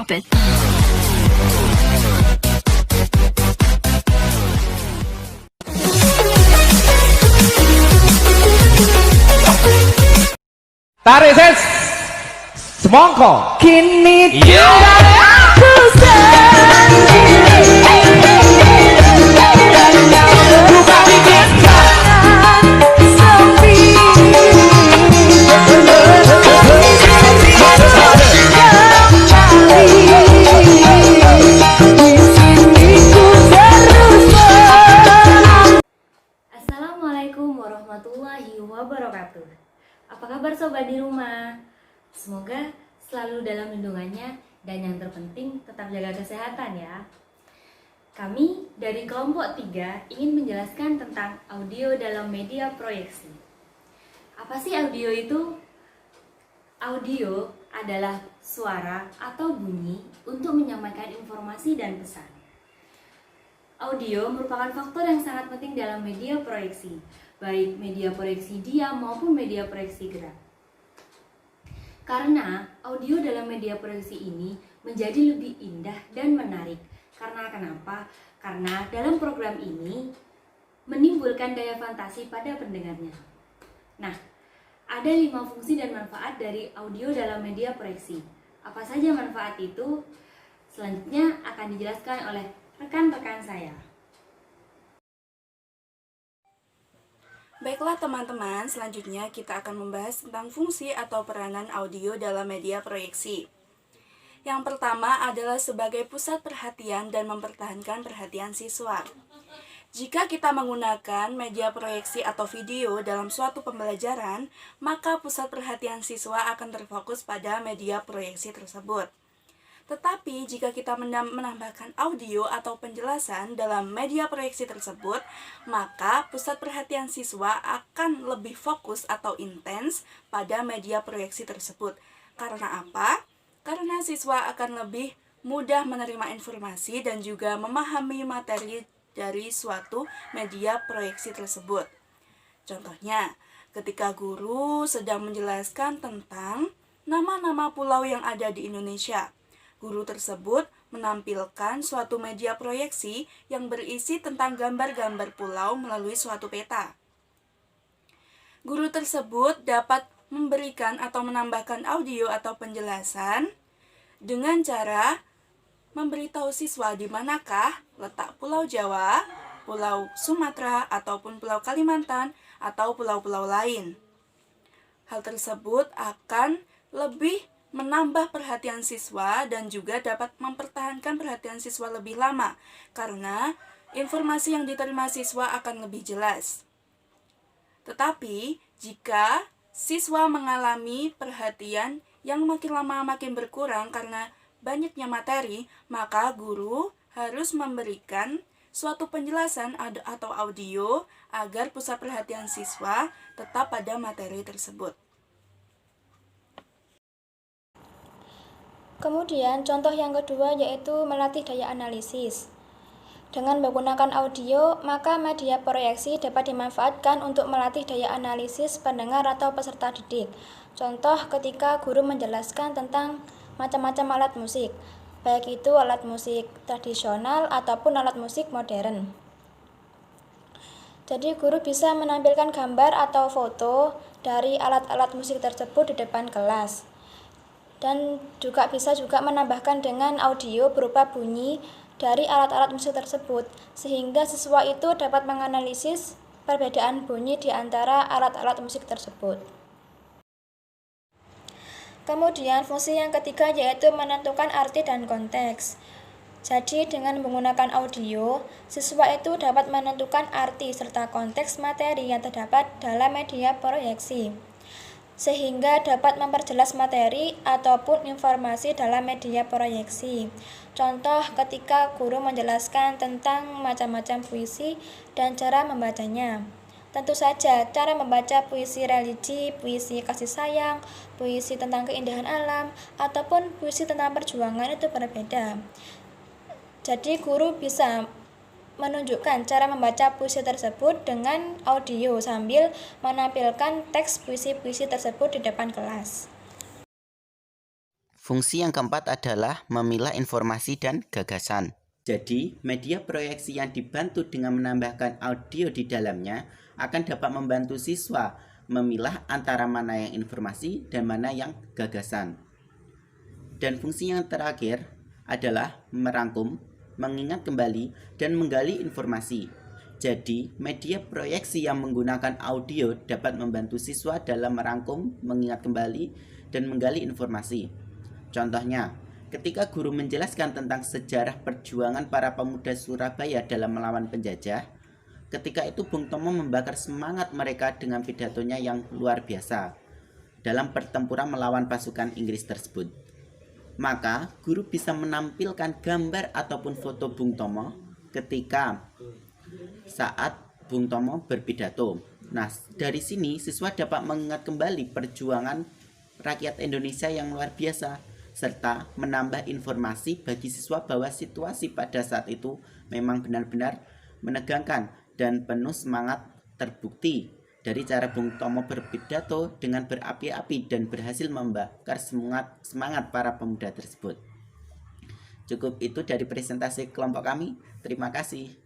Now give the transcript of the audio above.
drop it. Tarik ses semongko kini Aku Assalamualaikum warahmatullahi wabarakatuh. Apa kabar sobat di rumah? Semoga selalu dalam lindungannya dan yang terpenting tetap jaga kesehatan ya. Kami dari kelompok 3 ingin menjelaskan tentang audio dalam media proyeksi. Apa sih audio itu? Audio adalah suara atau bunyi untuk menyampaikan informasi dan pesan. Audio merupakan faktor yang sangat penting dalam media proyeksi, baik media proyeksi diam maupun media proyeksi gerak. Karena audio dalam media proyeksi ini menjadi lebih indah dan menarik. Karena kenapa? Karena dalam program ini menimbulkan daya fantasi pada pendengarnya. Nah, ada 5 fungsi dan manfaat dari audio dalam media proyeksi. Apa saja manfaat itu? Selanjutnya akan dijelaskan oleh rekan-rekan saya. Baiklah teman-teman, selanjutnya kita akan membahas tentang fungsi atau peranan audio dalam media proyeksi. Yang pertama adalah sebagai pusat perhatian dan mempertahankan perhatian siswa. Jika kita menggunakan media proyeksi atau video dalam suatu pembelajaran, maka pusat perhatian siswa akan terfokus pada media proyeksi tersebut. Tetapi jika kita menambahkan audio atau penjelasan dalam media proyeksi tersebut, maka pusat perhatian siswa akan lebih fokus atau intens pada media proyeksi tersebut. Karena apa? Karena siswa akan lebih mudah menerima informasi dan juga memahami materi dari suatu media proyeksi tersebut. Contohnya, ketika guru sedang menjelaskan tentang nama-nama pulau yang ada di Indonesia, guru tersebut menampilkan suatu media proyeksi yang berisi tentang gambar-gambar pulau melalui suatu peta. Guru tersebut dapat memberikan atau menambahkan audio atau penjelasan dengan cara memberitahu siswa di manakah letak Pulau Jawa, Pulau Sumatera, ataupun Pulau Kalimantan, atau pulau-pulau lain. Hal tersebut akan lebih menambah perhatian siswa dan juga dapat mempertahankan perhatian siswa lebih lama karena informasi yang diterima siswa akan lebih jelas. Tetapi jika siswa mengalami perhatian yang makin lama makin berkurang karena banyaknya materi, maka guru harus memberikan suatu penjelasan atau audio agar pusat perhatian siswa tetap pada materi tersebut. Kemudian contoh yang kedua yaitu melatih daya analisis. Dengan menggunakan audio, maka media proyeksi dapat dimanfaatkan untuk melatih daya analisis pendengar atau peserta didik. Contoh ketika guru menjelaskan tentang macam-macam alat musik, baik itu alat musik tradisional ataupun alat musik modern. Jadi guru bisa menampilkan gambar atau foto dari alat-alat musik tersebut di depan kelas. Dan juga bisa menambahkan dengan audio berupa bunyi dari alat-alat musik tersebut, sehingga siswa itu dapat menganalisis perbedaan bunyi di antara alat-alat musik tersebut. Kemudian fungsi yang ketiga yaitu menentukan arti dan konteks. Jadi dengan menggunakan audio, siswa itu dapat menentukan arti serta konteks materi yang terdapat dalam media proyeksi, sehingga dapat memperjelas materi ataupun informasi dalam media proyeksi. Contoh ketika guru menjelaskan tentang macam-macam puisi dan cara membacanya. Tentu saja cara membaca puisi religi, puisi kasih sayang, puisi tentang keindahan alam, ataupun puisi tentang perjuangan itu berbeda. Jadi guru bisa menunjukkan cara membaca puisi tersebut dengan audio sambil menampilkan teks puisi-puisi tersebut di depan kelas. Fungsi yang keempat adalah memilah informasi dan gagasan. Jadi, media proyeksi yang dibantu dengan menambahkan audio di dalamnya akan dapat membantu siswa memilah antara mana yang informasi dan mana yang gagasan. Dan fungsi yang terakhir adalah merangkum, mengingat kembali, dan menggali informasi. Jadi, media proyeksi yang menggunakan audio dapat membantu siswa dalam merangkum, mengingat kembali, dan menggali informasi. Contohnya, ketika guru menjelaskan tentang sejarah perjuangan para pemuda Surabaya dalam melawan penjajah, ketika itu Bung Tomo membakar semangat mereka dengan pidatonya yang luar biasa dalam pertempuran melawan pasukan Inggris tersebut. Maka, guru bisa menampilkan gambar ataupun foto Bung Tomo ketika saat Bung Tomo berpidato. Nah, dari sini siswa dapat mengingat kembali perjuangan rakyat Indonesia yang luar biasa, serta menambah informasi bagi siswa bahwa situasi pada saat itu memang benar-benar menegangkan dan penuh semangat. Terbukti dari cara Bung Tomo berpidato dengan berapi-api dan berhasil membakar semangat para pemuda tersebut. Cukup itu dari presentasi kelompok kami. Terima kasih.